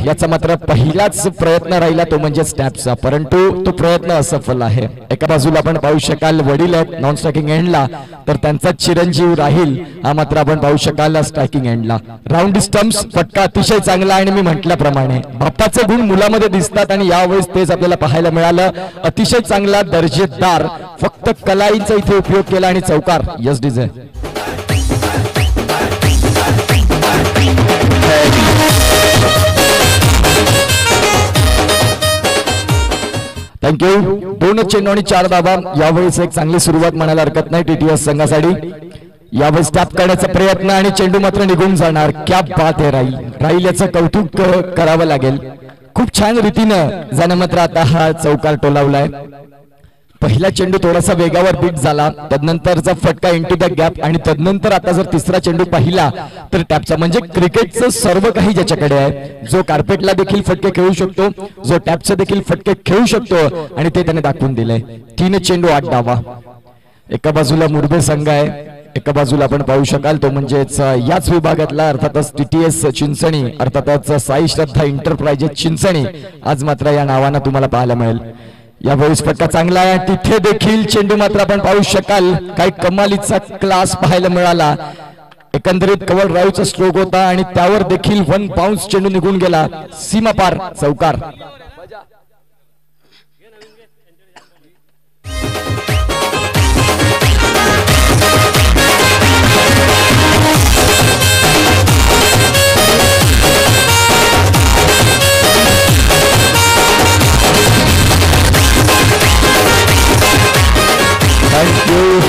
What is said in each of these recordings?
याचा मात्र पहिलाच प्रयत्न राहिला तो म्हणजे स्टॅपचा, परंतु तो प्रयत्न असफल आहे। एका बाजूला आपण पाहू शकाल वडील आहेत नॉन स्ट्रायकिंग एंडला, तर त्यांचा चिरंजीव राहील हा मात्र आपण पाहू शकाल स्ट्रायकिंग एंडला। राऊंड स्टंप्स फटका अतिशय चांगला आणि मी म्हटल्याप्रमाणे बाप्पाचे गुण मुलामध्ये दिसतात आणि यावेळेस तेच आपल्याला पाहायला मिळालं। अतिशय चांगला दर्जेदार फक्त कलाईंचा इथे उपयोग केला आणि चौकार। Yes DJ thank you. 2 चेंडू आणि 4 धावा, यावेळेस एक चांगली सुरुवात म्हणायला हरकत नाही टीटीएस संघासाठी। यावेळेस टॅप करण्याचा प्रयत्न आणि चेंडू मात्र निघून जाणार। क्या बात आहे राहील याचं कौतुक करावं लागेल। खूप छान रीतीनं ज्याने मात्र आता हा चौकार टोलावलाय। पहिला चेंडू थोडासा वेगावर बीट झाला, तदनंतरचा फटका इंटू द गॅप आणि तदनंतर आता जर तिसरा चेंडू पाहिला तर टॅपचा, म्हणजे क्रिकेटचं सर्व काही ज्याच्याकडे आहे, जो कार्पेटला देखील फटके खेळू शकतो, जो टॅपचे देखील फटके खेळू शकतो आणि ते त्याने दाखवून दिले। 3 चेंडू 8 धावा। एका बाजूला मुरबे संघ आहे, एका बाजूला आपण पाहू शकाल तो म्हणजेच याच विभागातला अर्थातच टीटीएस चिंचणी, अर्थातच साई श्रद्धा एंटरप्राइजेस चिंचणी आज मात्र या नावानं तुम्हाला पाहायला मिळेल। यावेळेस फटका चांगला आहे, तिथे देखील चेंडू मात्र आपण पाहू शकाल काही कमालीचा क्लास पाहायला मिळाला। एकंदरीत कव्हर ड्राईव्हचा स्ट्रोक होता आणि त्यावर देखील 1 बाउन्स चेंडू निघून गेला, सीमा पार चौकार। थँक्यू।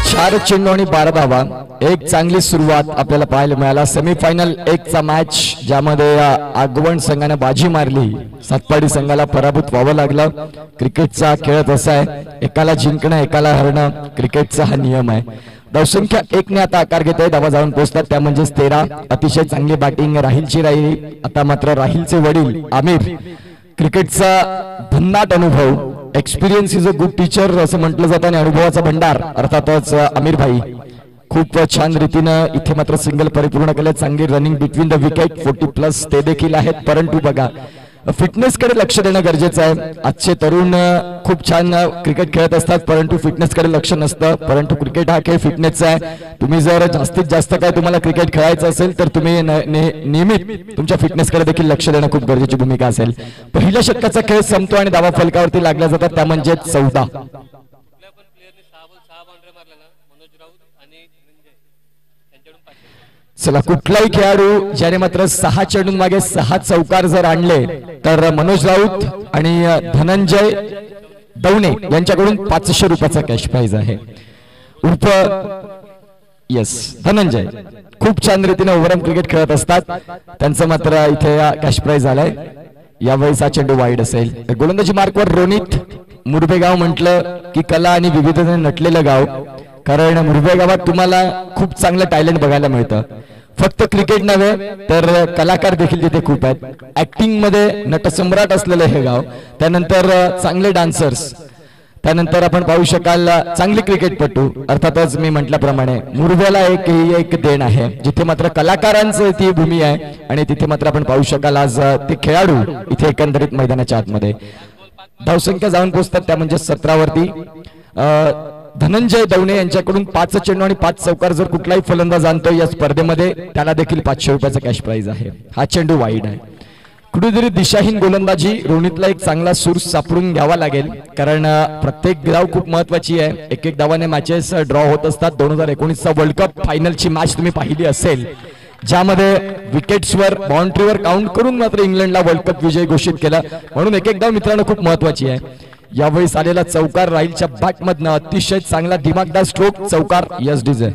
4 चेंडू आणि 12 धावा, एक चांगली सुरुवात आपल्याला पाहायला मिळाला। सेमीफायनल 1चा मॅच ज्यामध्ये आगवण संघाने बाजी मारली, सातपाडी संघाला पराभूत व्हावं लागलं। क्रिकेटचा खेळ असा आहे, एकाला जिंकणं एकाला हरणं, क्रिकेटचा हा नियम आहे। धावसंख्या 1 ने आता आकार घेत आहे, धावा जाऊन पोहोचतात त्या म्हणजेच 13। अतिशय चांगली बॅटिंग राहीलची राहिली। आता मात्र राहीलचे वडील आमिर, क्रिकेटचा भन्नाट अनुभव, experience is a good teacher असं म्हटलं जातं आणि अनुभवाचा भंडार अर्थातच आमिर भाई खूप छान रीतीनं इथे मात्र सिंगल परिपूर्ण केले। चांगली रनिंग बिटवीन द विकेट 40+ ते देखील आहेत, परंतु बघा फिटनेस कडे लक्ष देणं गरजेचं आहे। आजचे तरुण खूप छान क्रिकेट खेळत असतात परंतु फिटनेस कडे लक्ष नसतं, परंतु क्रिकेट हा खेळ फिटनेसचा आहे। तुम्ही जर जास्तीत जास्त काय तुम्हाला क्रिकेट खेळायचं असेल तर तुम्ही नियमित तुमच्या फिटनेस कडे देखील लक्ष देणं खूप गरजेची भूमिका असेल। पहिल्या षटकाचा खेळ संपतो आणि धावा फलकावरती लागल्या जातात त्या म्हणजे 14। चला कुठलाही खेळाडू ज्याने मात्र 6 चेंडूं मागे 6 चौकार जर आणले तर मनोज राऊत आणि धनंजय दवणे यांच्याकडून 500 रुपयाचा कॅश प्राइज आहे। उर्फ यस धनंजय खूप छान रीतीने ओव्हरऑल क्रिकेट खेळत असतात, त्यांचं मात्र इथे कॅश प्राइज आलाय। यावेळेस हा चेंडू वाईड असेल। गोलंदाजी मार्कवर रोनित, मुरबे गाव म्हटलं की कला आणि विविधतेने नटलेलं गाव, कारण मुरबे गावात तुम्हाला खूप चांगलं टॅलेंट बघायला मिळतं। फक्त क्रिकेट नव्हे तर कलाकार देखील तिथे खूप आहेत। ऍक्टिंग मध्ये नटसम्राट असलेलं हे गाव, त्यानंतर चांगले डान्सर्स, त्यानंतर आपण पाहू शकाल चांगले क्रिकेटपटू। अर्थातच मी म्हटल्याप्रमाणे मुरबेला एक देण आहे जिथे मात्र कलाकारांचं ती भूमी आहे आणि तिथे मात्र आपण पाहू शकाल आज ते खेळाडू इथे एकंदरीत मैदानाच्या आतमध्ये। धावसंख्या जाऊन पोहोचतात त्या म्हणजे 17 वरती। धनंजय दवणे यांच्याकडून 5 चेंडू आणि 5 चौकार जर कुठलाही फलंदाज आणतो या स्पर्धेमध्ये त्याला देखील 500 रुपयाचा कॅश प्राइज आहे। हा चेंडू वाईड आहे। कुठेतरी दिशाहीन गोलंदाजी, रोनितला एक चांगला सूर सापडून घ्यावा लागेल कारण प्रत्येक धाव खूप महत्वाची आहे। एक धावाने मॅचेस ड्रॉ होत असतात। 2019चा वर्ल्ड कप फायनलची मॅच तुम्ही पाहिली असेल ज्यामध्ये विकेट्सवर बाउंड्रीवर काउंट करून मात्र इंग्लंडला वर्ल्ड कप विजय घोषित केला, म्हणून एक धाव मित्रांनो खूप महत्वाची आहे। यावेळेस आलेला चौकार राहीलच्या बॅटमधनं अतिशय चांगला दिमागदार स्ट्रोक चौकार। यस डीजे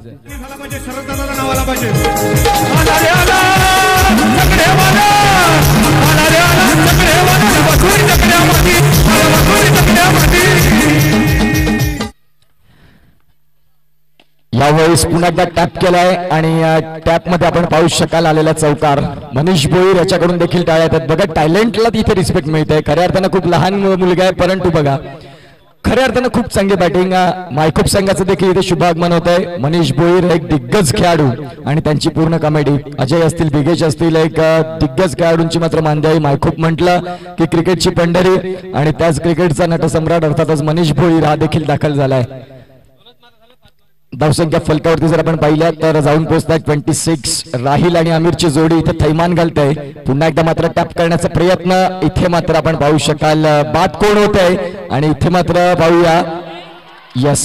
यावेळेस पुन्हा एकदा टॅप केलाय आणि टॅप मध्ये आपण पाहू शकाल आलेला चौकार। मनीष भोईर याच्याकडून देखील टाळ्या येतात। बघा टॅलेंटला तिथे रिस्पेक्ट मिळते, खऱ्या अर्थानं खूप लहान मुलगा आहे परंतु बघा खऱ्या अर्थानं खूप चांगली बॅटिंग मायखोप संघाचं देखील इथे शुभागमन होत आहे. मनीष भोईर एक दिग्गज खेळाडू आणि त्यांची पूर्ण कॉमेडी. अजय असतील, बिगेश असतील, एक दिग्गज खेळाडूंची मात्र मानद्याई. मायखोप म्हटलं की क्रिकेटची पंढरी आणि त्याच क्रिकेटचा नटसम्राट अर्थातच मनीष भोईर हा देखील दाखल झालाय. धावसंख्या फलकावरती जर आपण पाहिल्या तर जाऊन पोहोचतात 26. राहिल आणि आमिरची जोडी इथे थैमान घालते. पुन्हा एकदा मात्र टॅप करण्याचा प्रयत्न इथे मात्र आपण पाहू शकाल. बाद कोण होत आहे आणि इथे मात्र पाहूया. यस,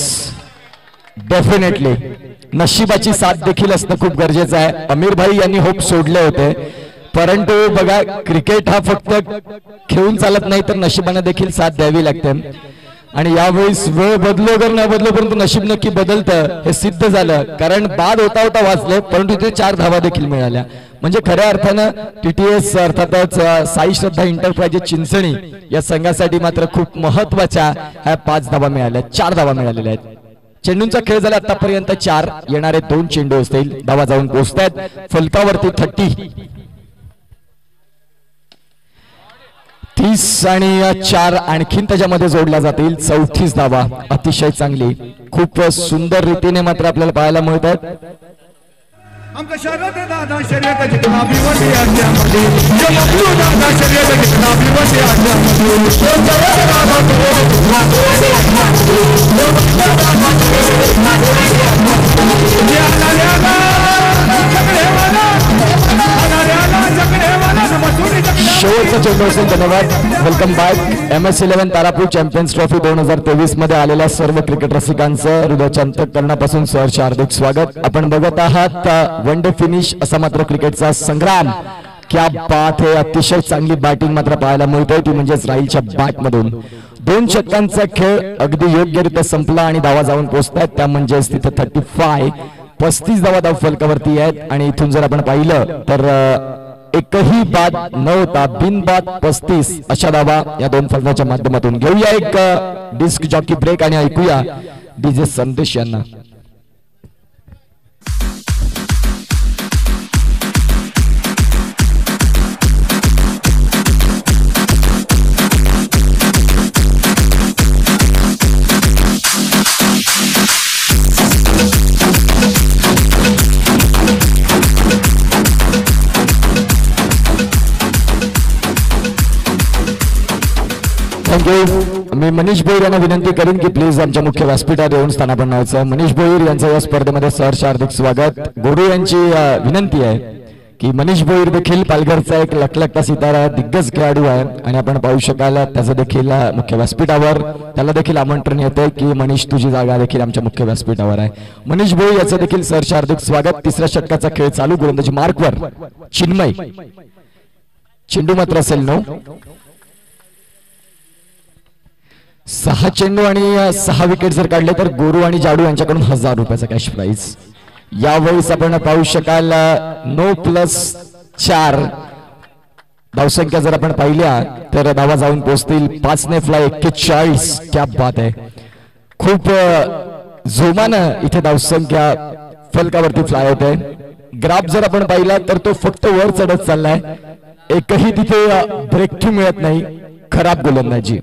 डेफिनेटली नशिबाची साथ देखील असणं खूप गरजेचं आहे. आमिर भाई यांनी होप सोडले होते, परंतु बघा क्रिकेट हा फक्त खेळून चालत नाही तर नशिबाने देखील साथ द्यावी लागते. आणि यावेळेस वेळ बदलो कर न बदलो परंतु नशीब नक्की बदलतं हे सिद्ध झालं. कारण बाद होता होता वाचले परंतु इथे 4 धावा देखील मिळाल्या. म्हणजे खऱ्या अर्थानं TTS अर्थातच साई श्रद्धा एंटरप्राइजेस चिंचणी या संघासाठी मात्र खूप महत्वाच्या ह्या 5 धावा मिळाल्या, 4 धावा मिळालेल्या आहेत. चेंडूंचा खेळ झाला आतापर्यंत 4. येणारे 2 चेंडू असतील. धावा जाऊन पोहोचतात फलकावरती 30. 30 आणि 4 आणखीन त्याच्यामध्ये जोडल्या जातील. 34 धावा. अतिशय चांगली, खूप सुंदर रीतीने मात्र आपल्याला पाहायला मिळतात. शेवटचा चेंडू असेल. धन्यवाद. Welcome back. MS11 Tarapur champions trophy 2023 मध्ये आलेल्या सर्व क्रिकेट रसिकांचं हृदयाच्या अंतःकरणापासून सहर्ष हार्दिक स्वागत. आपण बघत आहात वन डे फिनिश असा मात्र क्रिकेटचा संग्राम. क्या बात आहे. अतिशय चांगली बॅटिंग मात्र पाहायला मिळतोय ती म्हणजेच राहिलच्या बॅटमधून. 2 षटकांचा खेळ अगदी योग्यरित्या संपला आणि धावा जाऊन पोहोचतात त्या म्हणजेच तिथे 35 धावा धाव फलकावरती आहेत. आणि इथून जर आपण पाहिलं तर एकही बाद न होता बिनबाद 35 अशा धावा या 2 फलकाच्या माध्यमातून. घेऊया एक डिस्क जॉकी ब्रेक आणि ऐकूया DJ संदेश यांना. थँक्यू. मी मनीष भोईर यांना विनंती करीन की प्लीज आमच्या मुख्य व्यासपीठावर येऊन स्थानापन्न व्हायचं. मनीष भोईर यांचं या स्पर्धेमध्ये सहर्ष हार्दिक स्वागत. गोडू यांची विनंती आहे की मनीष भोईर देखील पालघरचा एक लखलखता सितारा दिग्गज खेळाडू आहे आणि आपण पाहू शकाल त्याचं देखील मुख्य व्यासपीठावर त्याला देखील आमंत्रण येते की मनीष तुझी जागा देखील आमच्या मुख्य व्यासपीठावर आहे. मनीष भोईर याचं देखील सहर्ष हार्दिक स्वागत. 3ऱ्या षटकाचा खेळ चालू. गोलंदाजी मार्कवर चिन्मय. चेंडू मात्र असेल 9. 6 चेंडू आणि 6 विकेट जर काढले तर गोरू आणि जाडू यांच्याकडून 1000 रुपयाचा कॅश प्राइज. यावेळेस आपण पाहू शकाल 9+4 धावसंख्या जर आपण पाहिल्या तर धावा जाऊन पोहोचतील. 5 ने फ्लाय 41. क्या बात आहे. खूप जोमानं इथे धावसंख्या फलकावरती फ्लाय होते. ग्राफ जर आपण पाहिला तर तो फक्त वर चढत चाललाय. एकही तिथे ब्रेक थ्रू मिळत नाही. खराब गोलंदाजी.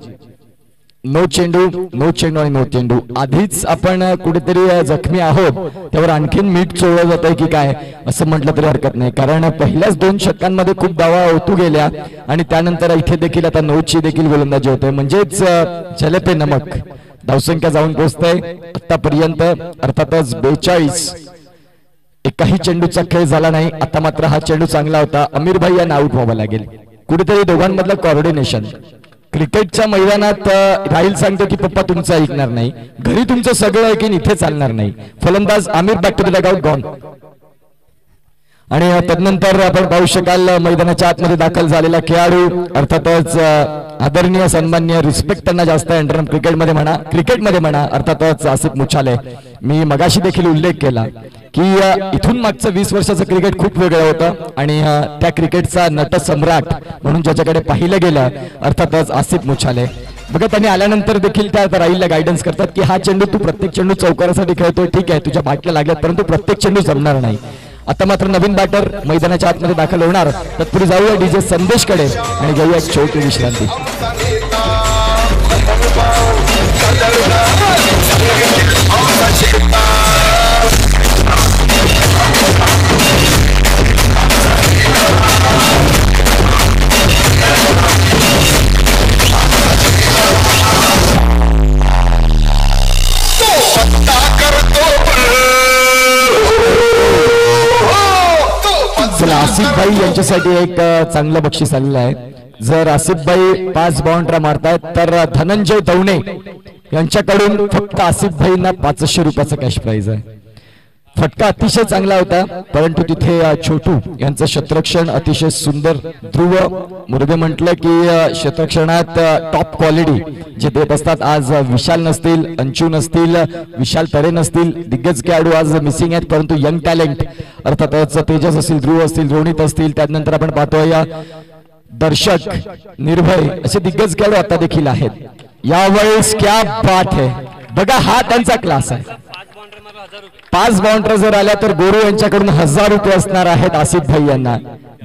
9 चेंडू आणि 9 चेंडू. आधीच आपण कुठेतरी जखमी आहोत त्यावर आणखीन मीठ चोळलं जात आहे की काय असं म्हटलं तरी हरकत नाही. कारण पहिल्याच 2 षटकांमध्ये खूप धावा ओतू गेल्या आणि त्यानंतर इथे देखील आता 9ची देखील गोलंदाजी होते. म्हणजेच चले पे नमक. धावसंख्या जाऊन पोहोचते आतापर्यंत अर्थातच 42. एकही चेंडूचा खेळ झाला नाही. आता मात्र हा चेंडू चांगला होता. आमिर भाई यांना आउट व्हावं लागेल. कुठेतरी दोघांमधलं कॉर्डिनेशन. क्रिकेटच्या मैदानात राहिल सांगतो की पप्पा तुमचं ऐकणार नाही, घरी तुमचं सगळं ऐकीन, इथे चालणार नाही. फलंदाज Aamir back to the dugout gone. आणि तदनंतर आपण पाहू शकाल मैदानाच्या आतमध्ये दाखल झालेला खेळाडू अर्थातच आदरणीय सन्माननीय रिस्पेक्ट त्यांना जास्त आहे अंडरआर्म क्रिकेटमध्ये म्हणा अर्थातच आसिफ मुछाले. मी मगाशी देखील उल्लेख केला की इथून मागचं 20 वर्षाचं क्रिकेट खूप वेगळं होतं आणि त्या क्रिकेटचा नटसम्राट म्हणून ज्याच्याकडे पाहिलं गेलं अर्थातच आसिफ मुछाले. बघा त्यांनी आल्यानंतर देखील त्या राहिलला गायडन्स करतात की हा चेंडू तू प्रत्येक चेंडू चौकारासाठी खेळतोय, ठीक आहे तुझ्या बाटल्या लागल्यात परंतु प्रत्येक चेंडू जमणार नाही. आता मात्र नवीन बॅटर मैदानाच्या आतमध्ये दाखल होणार. तत्पूर्वी जाऊया DJ संदेशकडे आणि घेऊया एक छोटी विश्रांती. आसिफ भाई यांच्यासाठी एक चांगलं बक्षीस आलेलं आहे। जर आसिफ भाई 5 बाउंड्री मारतायत तर धनंजय दवणे यांच्याकडून फक्त आसिफ भाईंना 500 रुपयाचा कॅश प्राइज आहे। फटका अतिशय चांगला होता, परंतु तिथे छोटू यांचं क्षेत्ररक्षण अतिशय सुंदर। ध्रुव मुर्गे म्हटलं की क्षेत्ररक्षणात टॉप क्वालिटी जे देत असतात। आज विशाल नसतील, अंशू नसतील, विशाल तरे नसतील, दिग्गज खेळाडू आज मिसिंग आहेत, परंतु यंग टॅलेंट अर्थातच तेजस असतील, ध्रुव असतील, रोहित असतील, त्यानंतर आपण पाहतोय दर्शक, निर्भय असे दिग्गज खेळाडू आता देखील आहेत। यावेळेस क्या बात है, बघा हा त्यांचा क्लास आहे। 5 बाउंड्री जर आल्या तर गोरू यांच्याकडून 1000 रुपये असणार आहेत आसिफ भाई यांना।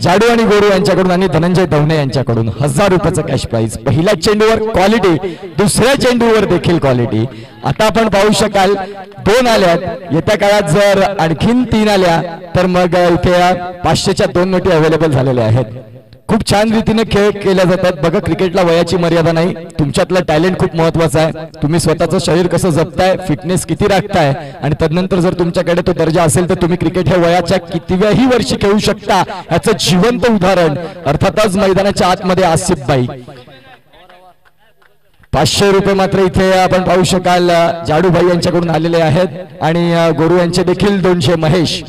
जाडू आणि गोरू यांच्याकडून आणि धनंजय दवणे यांच्याकडून 1000 रुपयाचा कॅश प्राइज। पहिल्या चेंडूवर क्वालिटी, दुसऱ्या चेंडूवर देखील क्वालिटी। आता आपण पाहू शकाल 2 आल्यात, येत्या काळात जर आणखीन 3 आल्या तर मग इथे 500च्या 2 नोटी अवेलेबल झालेल्या आहेत। खूप छान रीतीने खेळ केल्या जातात। बघा क्रिकेटला वयाची मर्यादा नाही, तुमच्यातलं टॅलेंट खूप महत्वाचं आहे। तुम्ही स्वतःचं शरीर कसं जपताय, फिटनेस किती राखताय आणि तदनंतर जर तुमच्याकडे तो दर्जा असेल तर तुम्ही क्रिकेट हे वयाच्या कितीव्याही वर्षी खेळू शकता। याचं जिवंत उदाहरण अर्थातच मैदानाच्या आतमध्ये आसिफ भाई। 500 रुपये मात्र इथे आपण पाहू शकाल जाडूभाई यांच्याकडून आलेले आहेत आणि गोरू यांचे देखील 200 महेश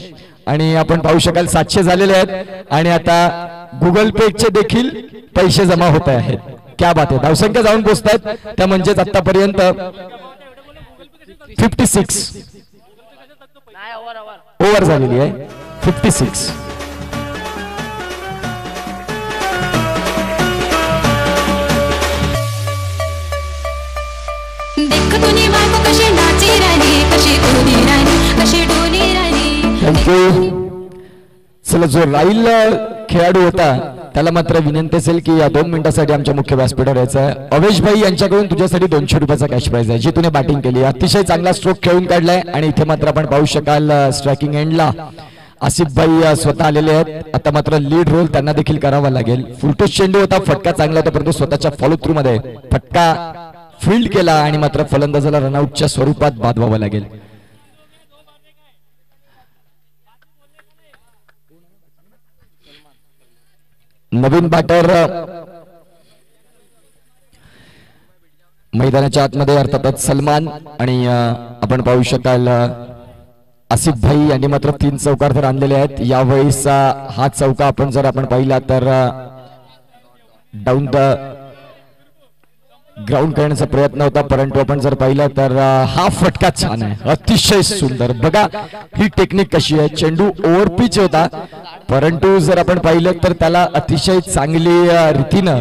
आणि आपण पाहू शकाल 700 झालेले आहेत आणि आता गुगल पे चे देखील पैसे जमा होत आहेत। क्या बात आहे, धावसंख्या जाऊन पोहोचतात त्या म्हणजेच आतापर्यंत 56 ओव्हर झालेली आहे। 56 थँक्यू। चला जो राहील खेळाडू होता त्याला मात्र विनंती असेल की या 2 मिनिटांसाठी आमच्या मुख्य व्यासपीठावर यायचं आहे। अवेश भाई यांच्याकडून तुझ्यासाठी 200 रुपयाचा कॅश प्राइज आहे, जी तुने बॅटिंग केली, अतिशय चांगला स्ट्रोक खेळून काढलाय आणि इथे मात्र आपण पाहू शकाल स्ट्रायकिंग एंडला आसिफ भाई स्वतः आलेले आहेत। आता मात्र लीड रोल त्यांना देखील करावा लागेल। फुलटोस चेंडू होता, फटका चांगला होता, परंतु स्वतःच्या फॉलो थ्रू मध्ये फटका फील्ड केला आणि मात्र फलंदाजाला रनआउटच्या स्वरूपात बाद व्हावं लागेल। नवीन बॅटर मैदानाच्या आतमध्ये अर्थातच सलमान आणि आपण पाहू शकाल आसिफ भाई यांनी मात्र 3 चौकार तर आणलेले आहेत। यावेळेस हा चौका आपण जर आपण पाहिला तर डाऊन द ग्राउंड करण्याचा प्रयत्न होता, परंतु आपण जर पाहिलं तर हा फटका छान आहे, अतिशय सुंदर। बघा ही टेक्निक कशी आहे, चेंडू ओव्हर पिच होता, परंतु जर आपण पाहिलं तर त्याला अतिशय चांगली रीतीनं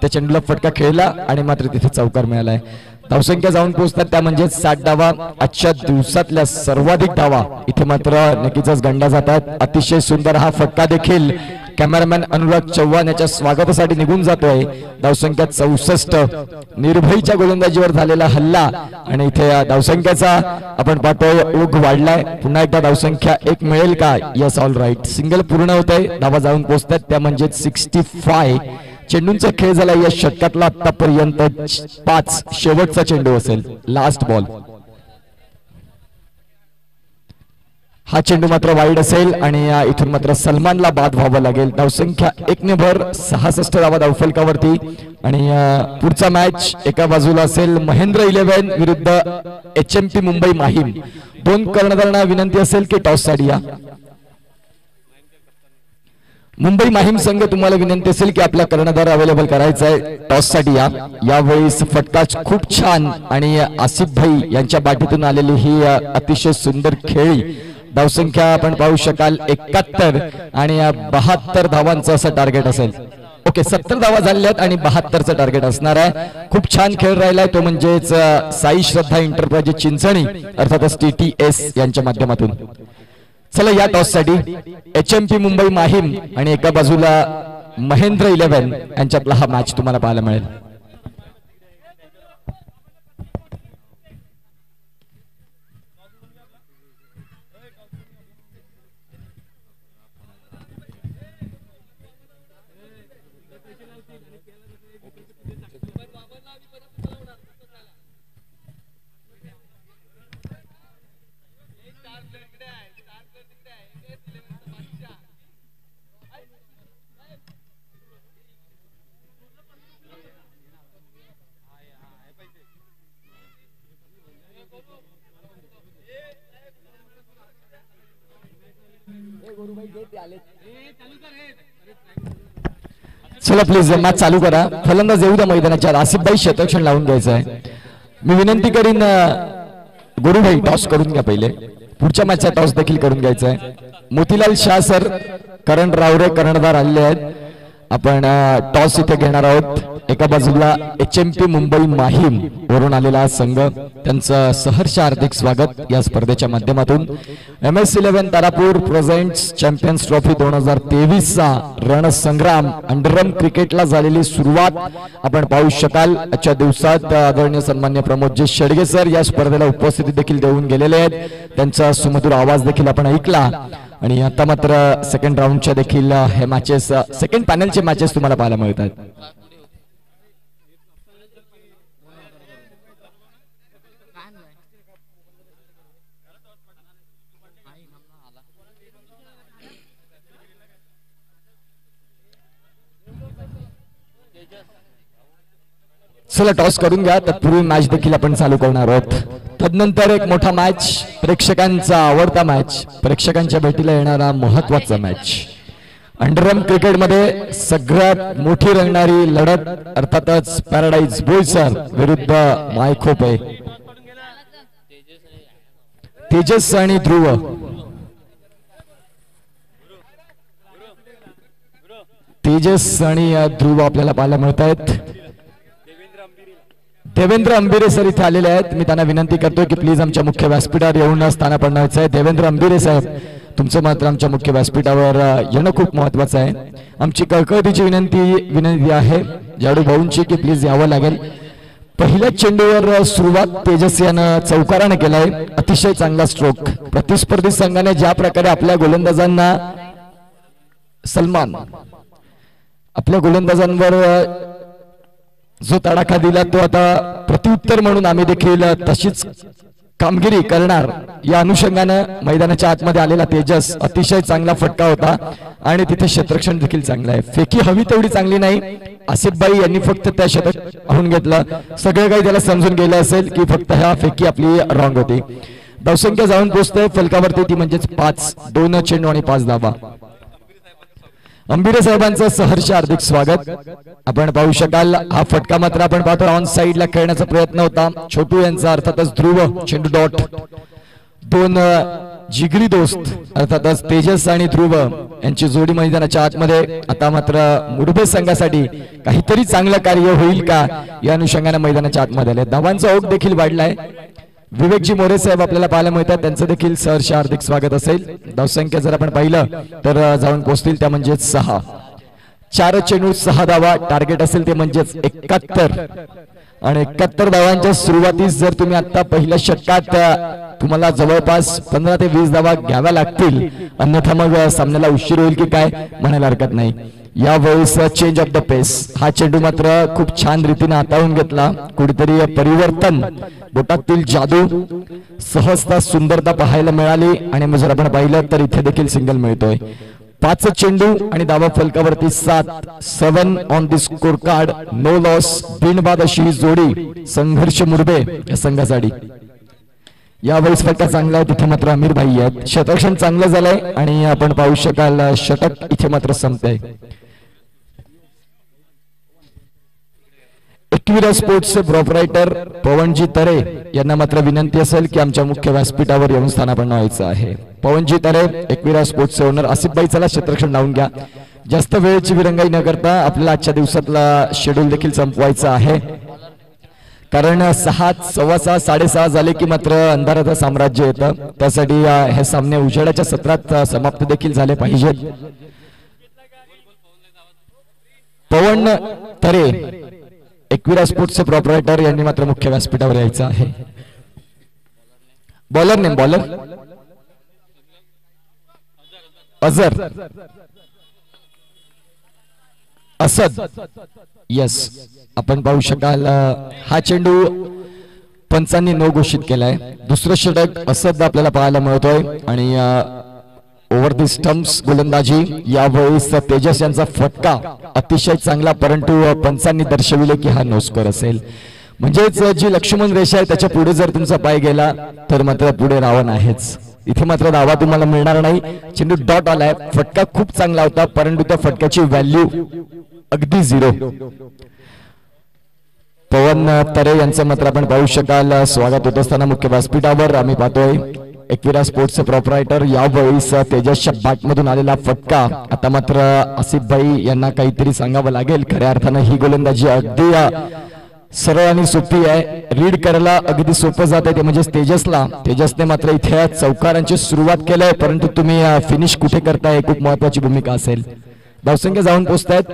त्या चेंडूला फटका खेळला आणि मात्र तिथे चौकार मिळालाय। धावसंख्या जाऊन पोहोचतात त्या म्हणजे 60 धावा। आजच्या दिवसातल्या सर्वाधिक धावा इथे मात्र नक्कीच गंडा जातात। अतिशय सुंदर हा फटका देखील कॅमेरामॅन अनुराग चव्हाण याच्या स्वागतासाठी निघून जातोय। धावसंख्या 64, निर्भयच्या गोलंदाजीवर झालेला हल्ला आणि इथे धावसंख्याचा आपण पाहतोय ओघ वाढलाय। पुन्हा एकदा धावसंख्या 1 मिळेल का? यस, ऑल राईट, सिंगल पूर्ण होतंय, धावा जाऊन पोहोचतात त्या म्हणजे 65। चेंडूंचा खेळ झाला या षटकातला आतापर्यंत 5, शेवटचा चेंडू असेल, लास्ट बॉल। हा चेंडू मात्र वाईड असेल आणि इथून मात्र सलमानला बाद व्हावं लागेल। धावसंख्या 1 ने भर, 66 धावा धावफलकावरती आणि पुढचा मॅच एका बाजूला असेल महेंद्र 11 विरुद्ध HMP मुंबई माहीम। 2 कर्णधारांना विनंती असेल की टॉस साठी या। मुंबई माहीम संघ तुम्हाला विनंती असेल की आपला कर्णधार अवेलेबल करायचा आहे टॉस साठी या। यावेळेस फटका खूप छान आणि आसिफ भाई यांच्या बाटीतून आलेली ही अतिशय सुंदर खेळी। धावसंख्या आपण पाहू शकाल 71 आणि 72 धावांचं असं टार्गेट असेल। ओके, 70 धावा झाल्यात आणि 72चं टार्गेट असणार आहे। खूप छान खेळ राहिलाय तो म्हणजेच साई श्रद्धा एंटरप्राइजेस चिंचणी अर्थातच TTS यांच्या माध्यमातून। चला या टॉस साठी HMP मुंबई माहीम आणि एका बाजूला महेंद्र 11 यांच्यातला हा मॅच तुम्हाला पाहायला मिळेल। चला प्लीज मॅच चालू करा. फलंदाज येऊ द्या मैदानाच्या. आसिफभाई शतरक्षण लावून घ्यायचं आहे. मी विनंती करीन गुरुभाई टॉस करून घ्या पहिले. पुढच्या मॅचचा टॉस देखील करून घ्यायचा आहे. मोतीलाल शाह सर, करण रावरे कर्णधार आलेले आहेत. आपण टॉस इथे घेणार आहोत. एका बाजूला HMP मुंबई माहीम वरून आलेला संघ, त्यांचं सहर्ष हार्दिक स्वागत या स्पर्धेच्या माध्यमातून. MS11 Tarapur presents champions trophy 2023 चा रणसंग्राम अंडरम क्रिकेटला झालेली सुरुवात आपण पाहू शकाल. आजच्या दिवसात आदरणीय सन्मान्य प्रमोदजी शेडगे सर या स्पर्धेला उपस्थिती देखील देऊन गेलेले आहेत. त्यांचा सुमधुर आवाज देखील आपण ऐकला. आणि आता मात्र सेकंड राऊंडच्या देखील हे मॅचेस, सेकंड पॅनलचे मॅचेस तुम्हाला पाहायला मिळतात. चला टॉस करून घ्या. तत्पूर्वी मॅच देखील आपण चालू करणार आहोत. तदनंतर एक मोठा मॅच, प्रेक्षकांचा आवडता मॅच, प्रेक्षकांच्या भेटीला येणारा महत्वाचा मॅच. अंडरम क्रिकेटमध्ये सगळ्यात मोठी रंगणारी लढत अर्थातच पॅराडाईज बोईसर विरुद्ध मायखोपे. तेजस आणि ध्रुव. तेजस आणि ध्रुव आपल्याला पाहायला मिळत आहेत. देवेंद्र अंबिरे सर इथे आलेले आहेत. मी त्यांना विनंती करतोय की प्लीज आमच्या मुख्य व्यासपीठावर येऊन स्थान पडण्याचं आहे. देवेंद्र अंबिरे साहेब, तुमचं मात्र आमच्या मुख्य व्यासपीठावर येणं खूप महत्वाचं आहे. आमची कळकळतीची विनंती आहे जाडू भाऊंची की प्लीज यावं लागेल. पहिल्या चेंडूवर सुरुवात तेजस यानं चौकाराने केलाय. अतिशय चांगला स्ट्रोक. प्रतिस्पर्धी संघाने ज्या प्रकारे आपल्या गोलंदाजांना सलमान आपल्या गोलंदाजांवर जो तडाखा दिला तो आता प्रत्युत्तर म्हणून आम्ही देखील तशीच कामगिरी करणार या अनुषंगानं मैदानाच्या आतमध्ये आलेला तेजस अतिशय चांगला फटका होता आणि तिथे क्षेत्ररक्षण देखील चांगलं आहे. फेकी हवी तेवढी चांगली नाही. आसिफभाई यांनी फक्त त्या शतक आणून घेतलं. सगळं काही त्याला समजून गेलं असेल की फक्त ह्या फेकी आपली रॉंग होती. धावसंख्या जाऊन पोहोचते फलकावरती ती म्हणजेच 5. 2 चेंडू आणि 5 धावा. अंबिरे साहेबांचं सहर्ष हार्दिक स्वागत. आपण पाहू शकाल हा फटका मात्र आपण पाहतो ऑन साइडला खेळण्याचा प्रयत्न होता. छोटू यांचा अर्थातच ध्रुव चेंडू डॉट. 2 जिगरी दोस्त अर्थातच तेजस आणि ध्रुव यांची जोडी मैदानाच्या आतमध्ये. आता मात्र मुरबे संघासाठी काहीतरी चांगलं कार्य होईल का या अनुषंगाने मैदानाच्या आतमध्ये आले. धावांचा ओघ देखील वाढलाय. विवेकजी मोरे साहेब आपल्याला पाहायला मिळतात. त्यांचं देखील सहर्ष हार्दिक स्वागत असेल. धावसंख्या जर आपण पाहिलं तर जाऊन पोहोचतील त्या म्हणजे 6. 4 चेंडू 6 धावा टार्गेट असेल ते म्हणजेच 71. आणि 71 धावांच्या सुरुवातीस जर तुम्ही आता पहिल्या षटकात तुम्हाला जवळपास 15 ते 20 धावा घ्याव्या लागतील, अन्यथा मग सामन्याला उशीर होईल की काय म्हणायला हरकत नाही. यावेळेस चेंज ऑफ द पेस. हा चेंडू मात्र खूप छान रीतीने हाताळून घेतला. कुठेतरी परिवर्तन, बोटातील जादू, सहजता, सुंदरता पाहायला मिळाली. आणि जर आपण पाहिलं तर इथे देखील सिंगल मिळतोय. 5 चेंडू आणि धावा फलकावरती 7. 7 on the score card. No loss. बिनबाद अशी ही जोडी संघर्ष मुरबे या संघासाठी. यावेळेस फटका चांगला आहे. तिथे मात्र अमीर भाई आहेत. क्षेत्ररक्षण चांगलं झालंय आणि आपण पाहू शकाल षटक इथे मात्र संपतंय. एकविरा स्पोर्ट्सचे प्रोप्रायटर पवनजी तरे यांना मात्र विनंती असेल की आमच्या मुख्य व्यासपीठावर येऊन स्थानापन्न व्हायचं आहे. पवनजी तरे एकविरा स्पोर्ट्सचे ओनर. आसिफभाई चला क्षेत्ररक्षण लावून घ्या. जास्त वेळेची विरंगाई न करता आपल्याला आजच्या दिवसातला शेड्यूल देखील संपवायचा आहे. कारण 6, 6:15, 6:30 झाले की मात्र अंधाराचं साम्राज्य येतं. त्यासाठी हे सामने उजेडाच्या सत्रात समाप्त देखील झाले पाहिजेत. पवन तरे एकविरा स्पोर्ट्सचे प्रोप्रायटर यांनी मात्र मुख्य व्यासपीठावर यायचं आहे. Bowler name bowler Azhar Asad. Yes, आपण पाहू शकाल हा चेंडू पंचांनी नो घोषित केलाय. दुसरं षटक असद आपल्याला पाहायला मिळतोय. आणि ओव्हर दी स्टंप्स गोलंदाजी. यावेळेस तेजस यांचा फटका अतिशय चांगला, परंतु पंचांनी दर्शविले की हा नो स्कोर असेल. म्हणजेच जी लक्ष्मण रेषा आहे त्याच्या पुढे जर तुमचा पाय गेला तर मात्र पुढे रावण आहेच. इथे मात्र धावा तुम्हाला मिळणार नाही. चेंडू डॉट आलाय. फटका खूप चांगला होता, परंतु त्या फटक्याची व्हॅल्यू अगदी 0. पवन तरे यांचं मात्र आपण पाहू शकाल स्वागत होत असताना मुख्य व्यासपीठावर आम्ही पाहतोय एकविरा स्पोर्ट्सचे प्रोप्रायटर यावेळेस तेजसच्या बॅटमधून आलेला फटका. आता मात्र आसिफ भाई यांना काहीतरी सांगावं लागेल. खऱ्या अर्थानं ही गोलंदाजी अगदी सरळ आणि सोपी आहे, रीड करायला अगदी सोपं जात आहे ते म्हणजे तेजसने मात्र इथे चौकारांची सुरुवात केली, परंतु तुम्ही फिनिश कुठे करताय खूप महत्वाची भूमिका असेल. धावसंख्या जाऊन पोहोचतायत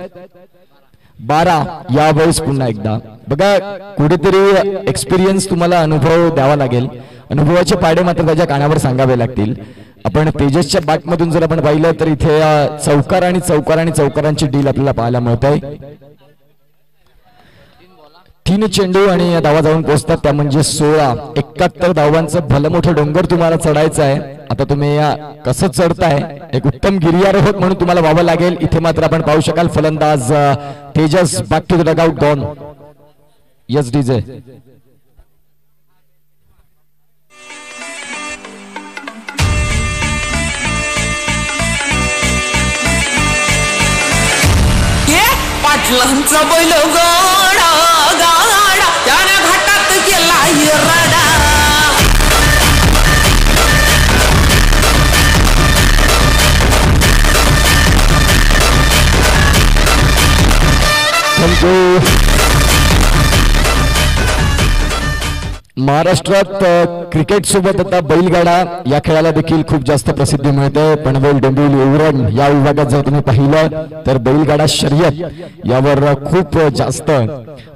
12. यावेळेस पुन्हा एकदा बघा कुठेतरी एक्सपिरियन्स तुम्हाला अनुभव द्यावा लागेल. अनुभवाचे पाडे मात्र त्याच्या कानावर सांगावे लागतील. आपण तेजसच्या बॅटमधून जर आपण पाहिलं तर इथे चौकार आणि चौकारांची डील आपल्याला पाहायला मिळत आहे. 3 चेंडू आणि धावा जाऊन पोहोचतात त्या म्हणजे 16. 71 धावांचं भलं मोठं डोंगर तुम्हाला चढायचं आहे. आता तुम्ही कसं चढताय एक उत्तम गिर्यारोहक म्हणून तुम्हाला व्हावं लागेल. इथे मात्र आपण पाहू शकाल फलंदाज Tejas back to the dugout gone. Yes DJ पाटलांचा बैल गाडा गाडा त्याने घाटात गेला हिरडा. महाराष्ट्रात क्रिकेट सोबत आता बैलगाडा या खेळाला देखील खूप जास्त प्रसिद्धी मिळते. पनवेल डोंबिवली उरण या विभागात जर तुम्ही पाहिलं तर बैलगाडा शर्यत यावर खूप जास्त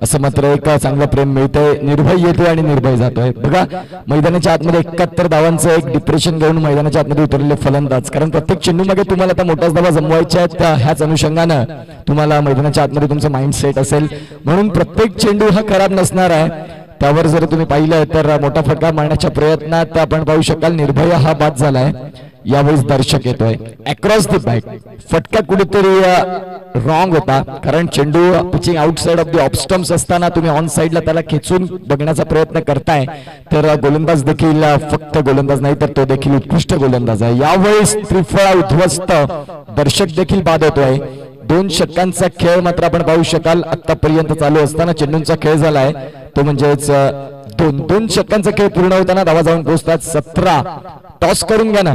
असं मात्र एक चांगलं प्रेम मिळतंय. निर्भय येतोय आणि निर्भय जातोय. बघा मैदानाच्या आतमध्ये 71 धावांचं एक डिप्रेशन घेऊन मैदानाच्या आतमध्ये उतरलेले फलंदाज, कारण प्रत्येक चेंडू मागे तुम्हाला आता मोठाच धावा जमवायच्या आहेत. ह्याच अनुषंगानं तुम्हाला मैदानाच्या आतमध्ये तुमचं माइंड सेट असेल म्हणून प्रत्येक चेंडू हा खराब नसणार आहे. त्यावर जर तुम्ही पाहिलं तर मोठा फटका मारण्याच्या प्रयत्नात आपण पाहू शकाल निर्भय हा बाद झालाय. यावेळेस दर्शक येतोय अक्रॉस द बॅट. फटका कुठेतरी रॉंग होता कारण चेंडू pitching outside of the of stumps असताना तुम्ही ऑन साइडला त्याला खेचून बघण्याचा प्रयत्न करताय. तर गोलंदाज देखील फक्त गोलंदाज नाही तर तो देखील उत्कृष्ट गोलंदाज आहे. यावेळेस त्रिफळा उद्ध्वस्त, दर्शक देखील बाद होतोय. 2 षटकांचा खेळ मात्र आपण पाहू शकाल आतापर्यंत चालू असताना चेंडूंचा खेळ झालाय तो म्हणजेच 2 षटकांचा खेळ पूर्ण होताना धावा जाऊन पोहोचतात 17. टॉस करून घ्या ना.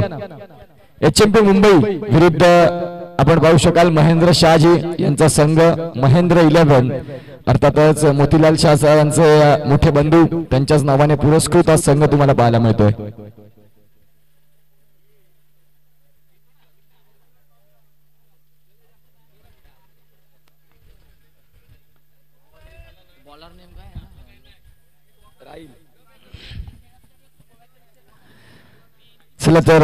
HMP मुंबई विरुद्ध आपण पाहू शकाल महेंद्र शहाजी यांचा संघ महेंद्र 11 अर्थातच मोतीलाल शाह साहेबांचे मोठे बंधू त्यांच्याच नावाने पुरस्कृत हा संघ तुम्हाला पाहायला मिळतोय. चला तर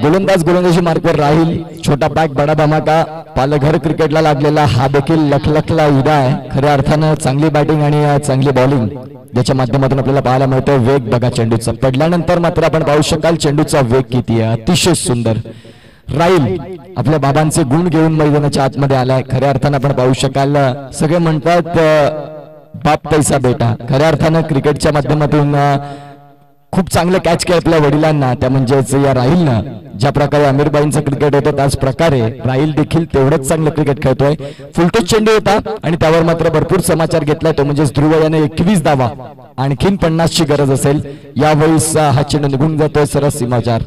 गोलंदाजी मार्कवर राहील. छोटा पॅक बडा धमाका. पालघर क्रिकेटला लागलेला हा देखील लखलखला विदा आहे. खऱ्या अर्थानं चांगली बॅटिंग आणि चांगली बॉलिंग ज्याच्या माध्यमातून आपल्याला पाहायला मिळतोय. वेग बघा चेंडूचा पडल्यानंतर मात्र आपण पाहू शकाल चेंडूचा वेग किती आहे. अतिशय सुंदर. राहील आपल्या बाबांचे गुण घेऊन मैदानाच्या आतमध्ये आलाय. खऱ्या अर्थानं आपण पाहू शकाल सगळे म्हणतात बाप पैसा बेटा. खऱ्या अर्थानं क्रिकेटच्या माध्यमातून खूप चांगलं कॅच केलं आपल्या वडिलांना. त्या म्हणजेच या राहीलनं ज्या प्रकारे आमिरबाईंचं क्रिकेट होतं त्याच प्रकारे राहील देखील तेवढंच चांगलं क्रिकेट खेळतोय. फुलटोस चेंडू होता आणि त्यावर मात्र भरपूर समाचार घेतलाय तो म्हणजेच ध्रुव याने 21 धावा आणखीन 50ची गरज असेल. यावेळेस हा चेंडू निघून जातोय सरस सीमाचार.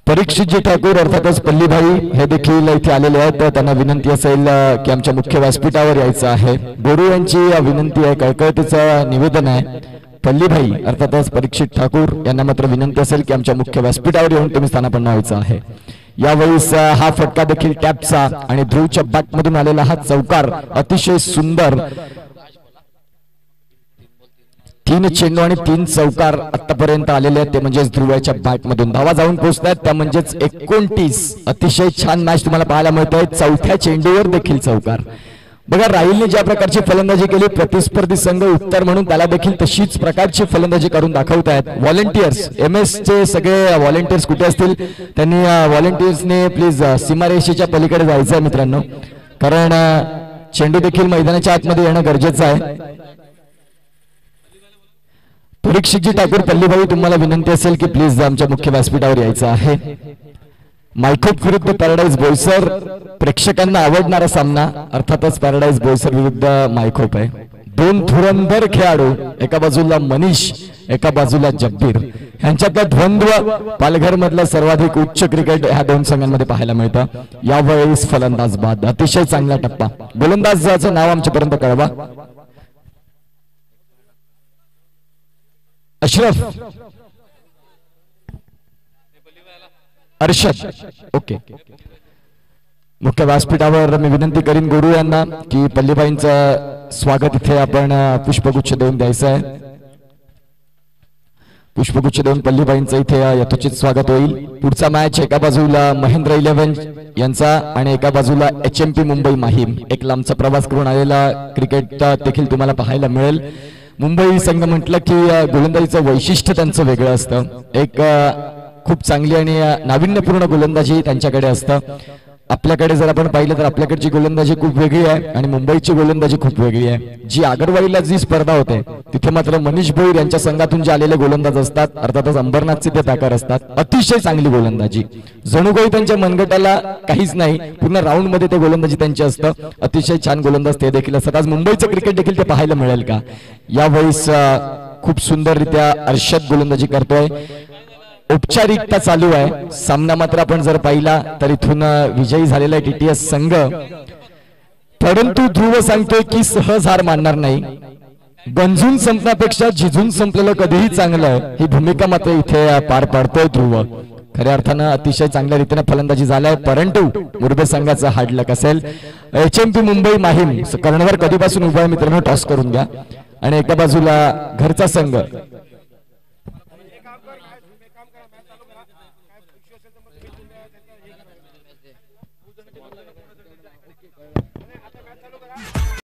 परीक्षितजी ठाकूर अर्थातच पल्लीभाई हे देखील इथे आलेले आहेत. त्यांना विनंती असेल की आमच्या मुख्य व्यासपीठावर यायचं आहे. बोरू यांची विनंती आहे, कळकळतीचं निवेदन आहे. पल्लीभाई अर्थातच परीक्षित ठाकूर यांना मात्र विनंती असेल की आमच्या मुख्य व्यासपीठावर येऊन तुम्ही स्थानापन्न व्हायचं आहे. यावेळेस हा फटका देखील टॅपचा आणि ध्रुवच्या बॅटमधून आलेला हा चौकार अतिशय सुंदर. 3 चेंडू आणि 3 चौकार आतापर्यंत आलेले आहेत ते म्हणजेच ध्रुवाच्या बॅटमधून. धावा जाऊन पोहोचतात त्या म्हणजेच 29. अतिशय छान मॅच तुम्हाला पाहायला मिळतोय. चौथ्या चेंडूवर देखील चौकार. बघा राहीलने ज्या प्रकारची फलंदाजी केली प्रतिस्पर्धी संघ उत्तर म्हणून त्याला देखील तशीच प्रकारची फलंदाजी करून दाखवतायत. व्हॉलेंटियर्स MS चे सगळे व्हॉलेंटियर्स कुठे असतील त्यांनी व्हॉलेंटियर्सने प्लीज सीमारेषेच्या पलीकडे जायचं आहे मित्रांनो, कारण चेंडू देखील मैदानाच्या आतमध्ये येणं गरजेचं आहे. परीक्षितजी ठाकूर पल्लीभाई तुम्हाला विनंती असेल की प्लीज आमच्या मुख्य व्यासपीठावर यायचं आहे. मायकोप विरुद्ध पॅराडाईज बोईसर, प्रेक्षकांना आवडणारा सामना अर्थातच पॅराडाईज बोईसर विरुद्ध मायकोप आहे. दोन धुरंधर खेळाडू, एका बाजूला मनीष, एका बाजूला जब्बीर, यांच्यातला द्वंद्व पालघर मधला सर्वाधिक उच्च क्रिकेट ह्या दोन संघांमध्ये पाहायला मिळतं. यावेळेस फलंदाज बाद, अतिशय चांगला टप्पा. गोलंदाजाचं नाव आमच्यापर्यंत कळवा. अशरफ, अर्षद, ओके. मुख्य व्यासपीठावर मी विनंती करीन गुरु यांना की पल्लीबाईंचं स्वागत इथे आपण पुष्पगुच्छ देऊन द्यायचं आहे. पुष्पगुच्छ देऊन पल्लीबाईंचं इथे यथोचित स्वागत होईल. पुढचा मॅच एका बाजूला महेंद्र 11 यांचा आणि एका बाजूला HMP मुंबई माहीम. एक लांबचा प्रवास करून आलेला क्रिकेट देखील तुम्हाला पाहायला मिळेल. मुंबई संघ म्हटलं की गोलंदाजीचं वैशिष्ट्य त्यांचं वेगळं असतं. एक खूप चांगली आणि नाविन्यपूर्ण गोलंदाजी त्यांच्याकडे असतं. आपल्याकडे जर आपण पाहिलं तर आपल्याकडची गोलंदाजी खूप वेगळी आहे आणि मुंबईची गोलंदाजी खूप वेगळी आहे. जी आगरवाडीला जी स्पर्धा होते तिथे मात्र मनीष भोईर यांच्या संघातून जे आलेले गोलंदाज असतात, अर्थातच अंबरनाथचे ते पॅकर असतात, अतिशय चांगली गोलंदाजी. जणू काही त्यांच्या मनगटाला काहीच नाही, पूर्ण राऊंड मध्ये ते गोलंदाजी त्यांची असतं. अतिशय छान गोलंदाज ते देखील असतात. आज मुंबईचं क्रिकेट देखील ते पाहायला मिळेल का? यावेळेस खूप सुंदररित्या अर्षद गोलंदाजी करतोय. औपचारिकता चालू आहे. सामना मात्र आपण जर पाहिला तर इथून विजयी झालेला आहे TTS संघ. परंतु ध्रुव सांगतोय की सहज हार मानणार नाही. गंजून संपण्यापेक्षा झिजून संपलेलं कधीही चांगलं, ही भूमिका मात्र इथे पार पाडतोय ध्रुव. खऱ्या अर्थानं अतिशय चांगल्या रीतीने फलंदाजी झालाय. परंतु मुरबे संघाचं हार्ड लक असेल. HMP मुंबई माहीम कर्णवर कधीपासून उभा आहे मित्रांनो, टॉस करून घ्या. आणि एका बाजूला घरचा संघ